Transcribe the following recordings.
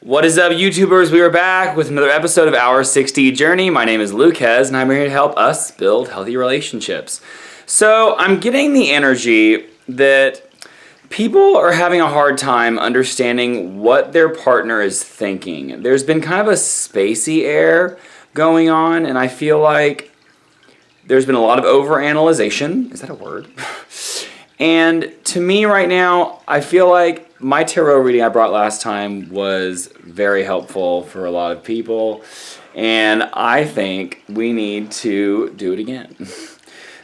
What is up, YouTubers? We are back with another episode of Our 60 Journey. My name is Lucas, and I'm here to help us build healthy relationships. So, I'm getting the energy that people are having a hard time understanding what their partner is thinking. There's been kind of a spacey air going on, and I feel like there's been a lot of overanalyzation. Is that a word? And to me right now, I feel like my tarot reading I brought last time was very helpful for a lot of people, and I think we need to do it again.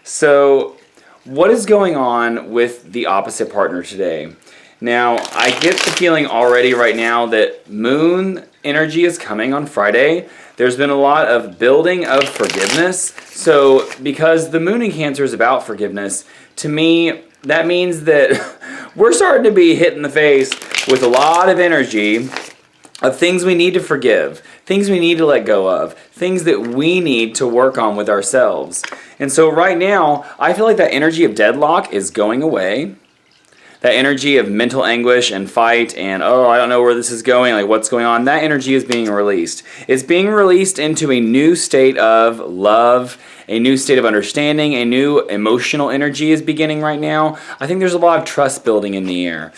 So, what is going on with the opposite partner today? Now, I get the feeling already right now that moon energy is coming on Friday. There's been a lot of building of forgiveness. So, because the moon in Cancer is about forgiveness, to me, that means that we're starting to be hit in the face with a lot of energy of things we need to forgive, things we need to let go of, things that we need to work on with ourselves. And so right now, I feel like that energy of deadlock is going away. That energy of mental anguish and fight and, oh, I don't know where this is going, like what's going on, that energy is being released. It's being released into a new state of love, a new state of understanding, a new emotional energy is beginning right now. I think there's a lot of trust building in the air.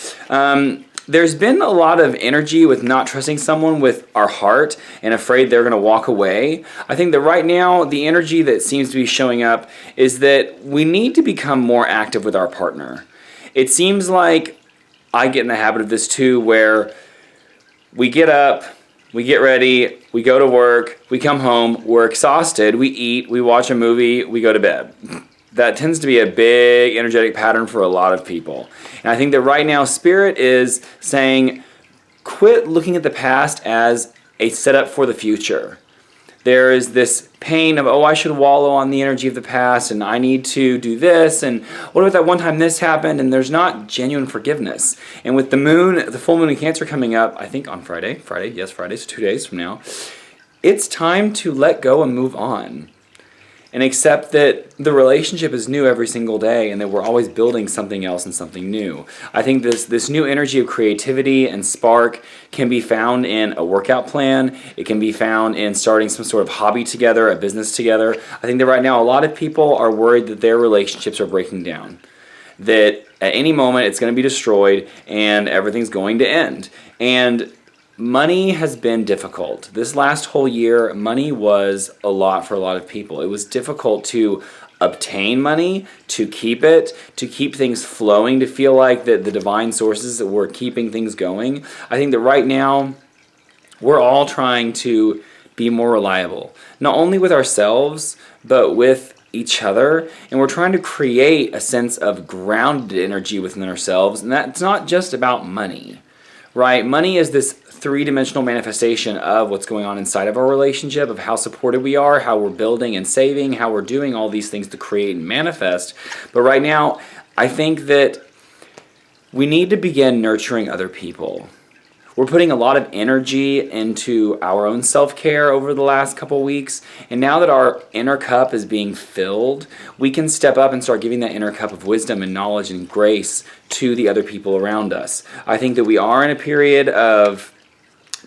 There's been a lot of energy with not trusting someone with our heart and afraid they're going to walk away. I think that right now, the energy that seems to be showing up is that we need to become more active with our partner. It seems like I get in the habit of this too, where we get up, we get ready, we go to work, we come home, we're exhausted, we eat, we watch a movie, we go to bed. That tends to be a big energetic pattern for a lot of people. And I think that right now, Spirit is saying, quit looking at the past as a setup for the future. There is this pain of, oh, I should wallow on the energy of the past, and I need to do this, and what about that one time this happened, and there's not genuine forgiveness. And with the moon, the full moon in Cancer coming up, I think on Friday, so 2 days from now, it's time to let go and move on. And accept that the relationship is new every single day and that we're always building something else and something new. I think this new energy of creativity and spark can be found in a workout plan. It can be found in starting some sort of hobby together, a business together. I think that right now a lot of people are worried that their relationships are breaking down. That at any moment it's going to be destroyed and everything's going to end. And money has been difficult. This last whole year, money was a lot for a lot of people. It was difficult to obtain money, to keep it, to keep things flowing, to feel like that the divine sources that were keeping things going. I think that right now, we're all trying to be more reliable. Not only with ourselves, but with each other. And we're trying to create a sense of grounded energy within ourselves. And that's not just about money. Right? Money is this three-dimensional manifestation of what's going on inside of our relationship, of how supported we are, how we're building and saving, how we're doing all these things to create and manifest. But right now, I think that we need to begin nurturing other people. We're putting a lot of energy into our own self-care over the last couple weeks, and now that our inner cup is being filled, we can step up and start giving that inner cup of wisdom and knowledge and grace to the other people around us. I think that we are in a period of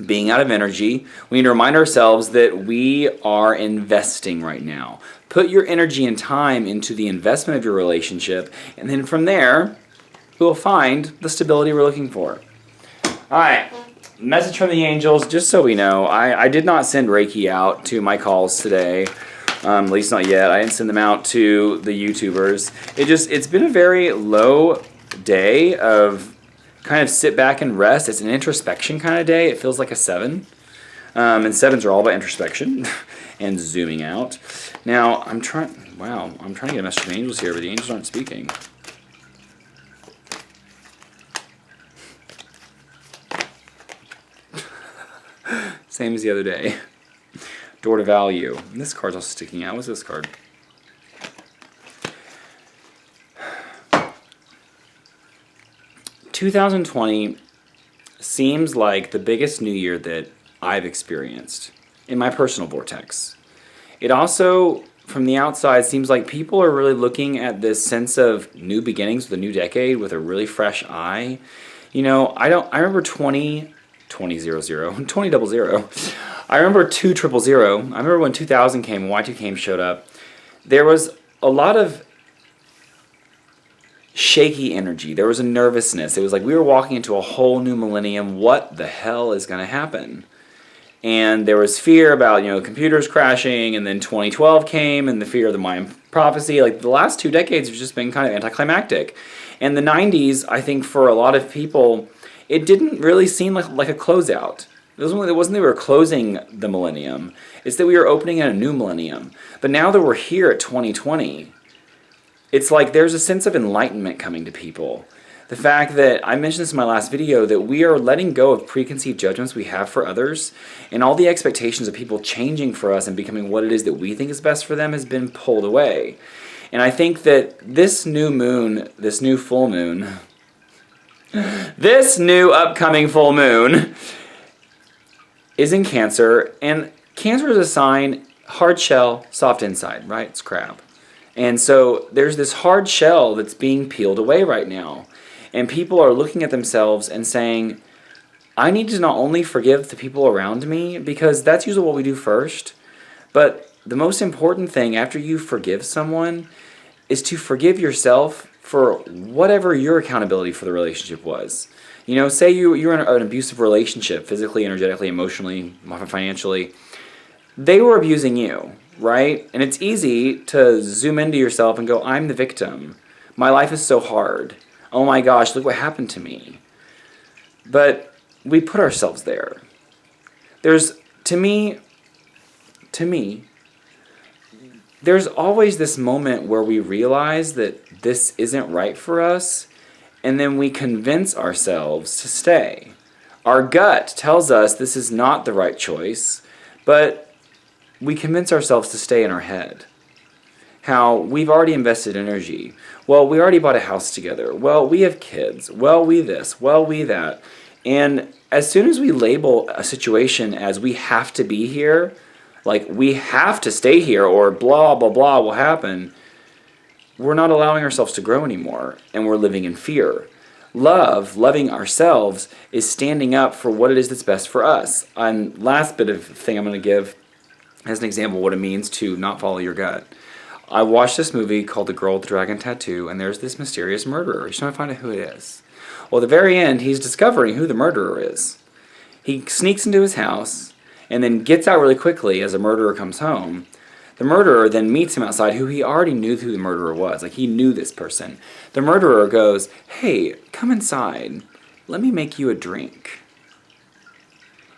being out of energy. We need to remind ourselves that we are investing right now. Put your energy and time into the investment of your relationship, and then from there, we'll find the stability we're looking for. All right, message from the angels, just so we know, I did not send Reiki out to my calls today, at least not yet. I didn't send them out to the YouTubers. It's been a very low day of kind of sit back and rest. It's an introspection kind of day. It feels like a 7. And 7s are all about introspection and zooming out. Now, I'm trying to get a message from the angels here, but the angels aren't speaking. Same as the other day. Door to value. And this card's also sticking out. What's this card? "2020 seems like the biggest new year that I've experienced in my personal vortex. It also, from the outside, seems like people are really looking at this sense of new beginnings with a new decade with a really fresh eye. You know, I remember 2000. I remember 2000. I remember when 2000 came, Y2K showed up. There was a lot of shaky energy. There was a nervousness. It was like we were walking into a whole new millennium. What the hell is going to happen? And there was fear about, computers crashing, and then 2012 came, and the fear of the Mayan prophecy. Like, the last 2 decades have just been kind of anticlimactic. And the 90s, I think for a lot of people, it didn't really seem like a closeout. It wasn't that we were closing the millennium. It's that we were opening in a new millennium. But now that we're here at 2020, it's like there's a sense of enlightenment coming to people. The fact that, I mentioned this in my last video, that we are letting go of preconceived judgments we have for others, and all the expectations of people changing for us and becoming what it is that we think is best for them has been pulled away. And I think that this new moon, this new full moon, this new upcoming full moon is in Cancer, and Cancer is a sign, hard shell, soft inside, right? It's crab. And so there's this hard shell that's being peeled away right now. And people are looking at themselves and saying, I need to not only forgive the people around me, because that's usually what we do first, but the most important thing after you forgive someone is to forgive yourself for whatever your accountability for the relationship was. Say you're in an abusive relationship, physically, energetically, emotionally, financially. They were abusing you, right? And it's easy to zoom into yourself and go, I'm the victim. My life is so hard. Oh my gosh, look what happened to me. But we put ourselves there. To me, there's always this moment where we realize that this isn't right for us, and then we convince ourselves to stay. Our gut tells us this is not the right choice, but we convince ourselves to stay in our head. How we've already invested energy. Well, we already bought a house together. Well, we have kids. Well, we this. Well, we that. And as soon as we label a situation as we have to be here, like we have to stay here or blah, blah, blah will happen, we're not allowing ourselves to grow anymore, and we're living in fear. Loving ourselves, is standing up for what it is that's best for us. And last bit of thing I'm going to give as an example of what it means to not follow your gut. I watched this movie called The Girl with the Dragon Tattoo, and there's this mysterious murderer. He's trying to find out who it is. Well, at the very end, he's discovering who the murderer is. He sneaks into his house and then gets out really quickly as the murderer comes home. The murderer then meets him outside, who he already knew who the murderer was. Like, he knew this person. The murderer goes, hey, come inside. Let me make you a drink.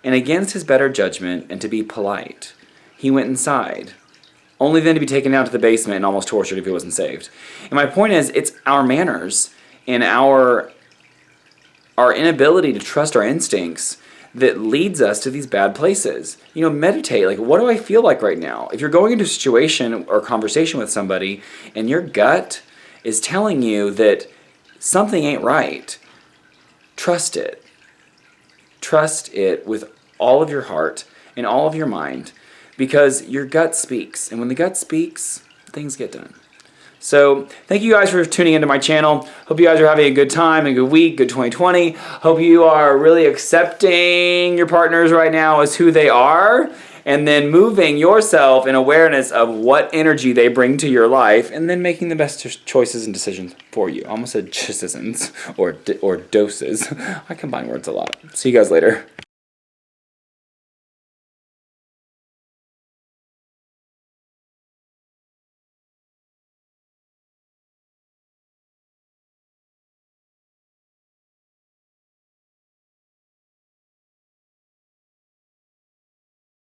And against his better judgment and to be polite, he went inside, only then to be taken down to the basement and almost tortured if he wasn't saved. And my point is, it's our manners and our inability to trust our instincts that leads us to these bad places. Meditate. Like, what do I feel like right now? If you're going into a situation or conversation with somebody and your gut is telling you that something ain't right, trust it. Trust it with all of your heart and all of your mind, because your gut speaks. And when the gut speaks, things get done. So thank you guys for tuning into my channel. Hope you guys are having a good time, a good week, good 2020. Hope you are really accepting your partners right now as who they are, and then moving yourself in awareness of what energy they bring to your life, and then making the best choices and decisions for you. I almost said decisions or doses. I combine words a lot. See you guys later.